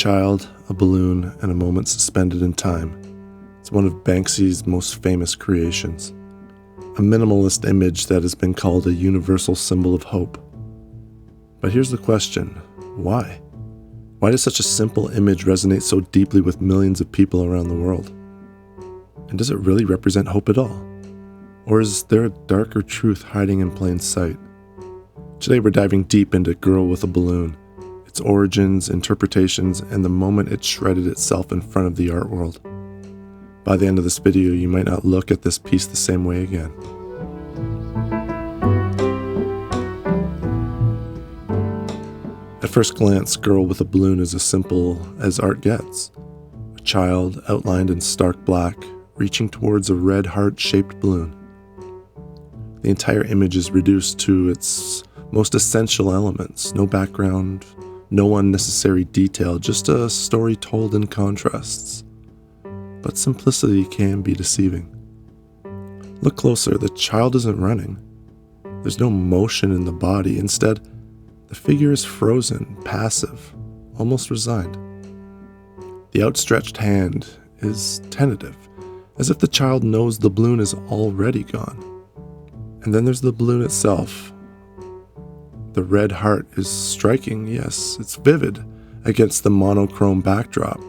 child, a balloon, and a moment suspended in time. It's one of Banksy's most famous creations. A minimalist image that has been called a universal symbol of hope. But here's the question, why? Why does such a simple image resonate so deeply with millions of people around the world? And does it really represent hope at all? Or is there a darker truth hiding in plain sight? Today we're diving deep into Girl with a Balloon, its origins, interpretations, and the moment it shredded itself in front of the art world. By the end of this video, you might not look at this piece the same way again. At first glance, Girl with a Balloon is as simple as art gets. A child, outlined in stark black, reaching towards a red heart-shaped balloon. The entire image is reduced to its most essential elements. No background, no unnecessary detail, just a story told in contrasts. But simplicity can be deceiving. Look closer, the child isn't running. There's no motion in the body. Instead, the figure is frozen, passive, almost resigned. The outstretched hand is tentative, as if the child knows the balloon is already gone. And then there's the balloon itself. The red heart is striking, yes, it's vivid against the monochrome backdrop,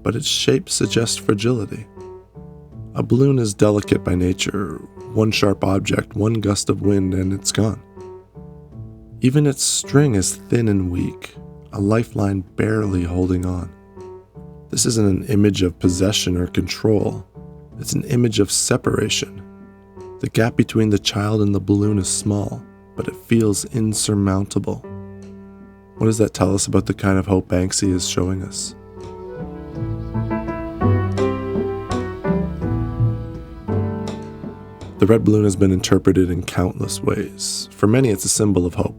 but its shape suggests fragility. A balloon is delicate by nature, one sharp object, one gust of wind, and it's gone. Even its string is thin and weak, a lifeline barely holding on. This isn't an image of possession or control, it's an image of separation. The gap between the child and the balloon is small, but it feels insurmountable. What does that tell us about the kind of hope Banksy is showing us? The red balloon has been interpreted in countless ways. For many, it's a symbol of hope,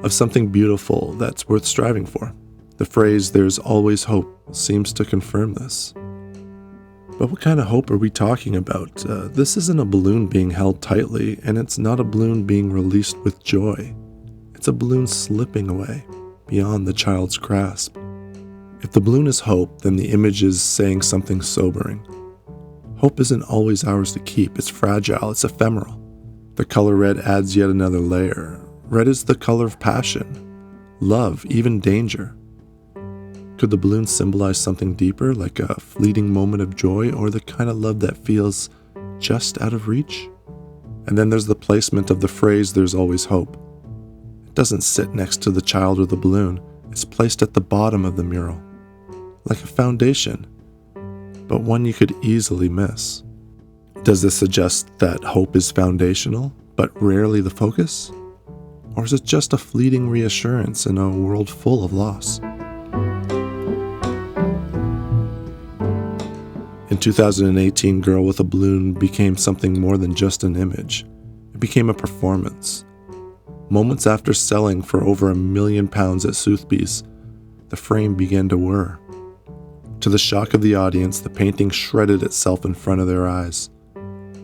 of something beautiful that's worth striving for. The phrase, "there's always hope," seems to confirm this. But what kind of hope are we talking about? This isn't a balloon being held tightly, and it's not a balloon being released with joy. It's a balloon slipping away, beyond the child's grasp. If the balloon is hope, then the image is saying something sobering. Hope isn't always ours to keep. It's fragile, it's ephemeral. The color red adds yet another layer. Red is the color of passion, love, even danger. Could the balloon symbolize something deeper, like a fleeting moment of joy, or the kind of love that feels just out of reach? And then there's the placement of the phrase, "there's always hope." It doesn't sit next to the child or the balloon. It's placed at the bottom of the mural, like a foundation, but one you could easily miss. Does this suggest that hope is foundational, but rarely the focus? Or is it just a fleeting reassurance in a world full of loss? In 2018, Girl with a Balloon became something more than just an image. It became a performance. Moments after selling for over £1 million at Sotheby's, the frame began to whir. To the shock of the audience, the painting shredded itself in front of their eyes.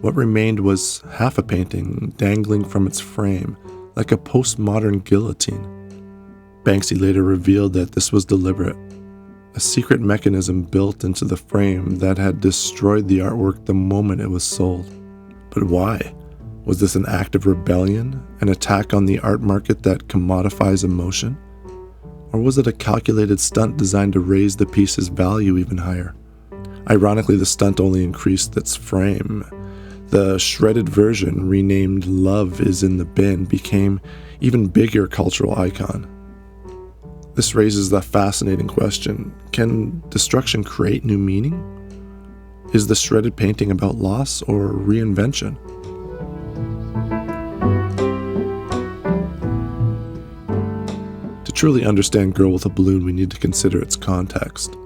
What remained was half a painting dangling from its frame, like a postmodern guillotine. Banksy later revealed that this was deliberate. A secret mechanism built into the frame that had destroyed the artwork the moment it was sold. But why? Was this an act of rebellion, an attack on the art market that commodifies emotion? Or was it a calculated stunt designed to raise the piece's value even higher? Ironically, the stunt only increased its frame. The shredded version, renamed "Love is in the Bin," became even bigger cultural icon. This raises the fascinating question, can destruction create new meaning? Is the shredded painting about loss or reinvention? To truly understand Girl with a Balloon, we need to consider its context.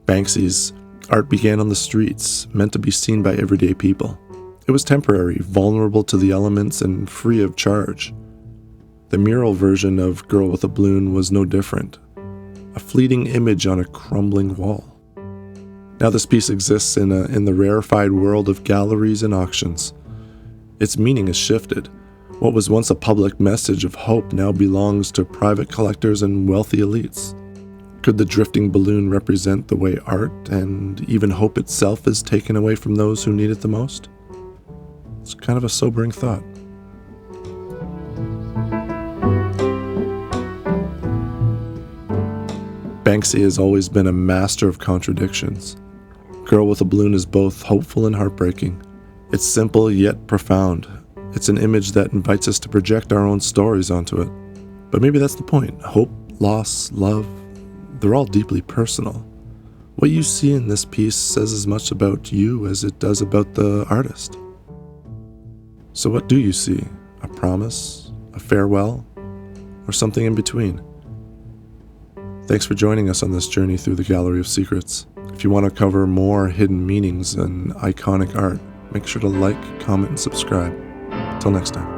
Banksy's art began on the streets, meant to be seen by everyday people. It was temporary, vulnerable to the elements, and free of charge. The mural version of Girl with a Balloon was no different, a fleeting image on a crumbling wall. Now this piece exists in the rarefied world of galleries and auctions. Its meaning has shifted. What was once a public message of hope now belongs to private collectors and wealthy elites. Could the drifting balloon represent the way art and even hope itself is taken away from those who need it the most? It's kind of a sobering thought. Banksy has always been a master of contradictions. Girl with a Balloon is both hopeful and heartbreaking. It's simple yet profound. It's an image that invites us to project our own stories onto it. But maybe that's the point. Hope, loss, love, they're all deeply personal. What you see in this piece says as much about you as it does about the artist. So what do you see? A promise? A farewell? Or something in between? Thanks for joining us on this journey through the Gallery of Secrets. If you want to cover more hidden meanings and iconic art, make sure to like, comment, and subscribe. Till next time.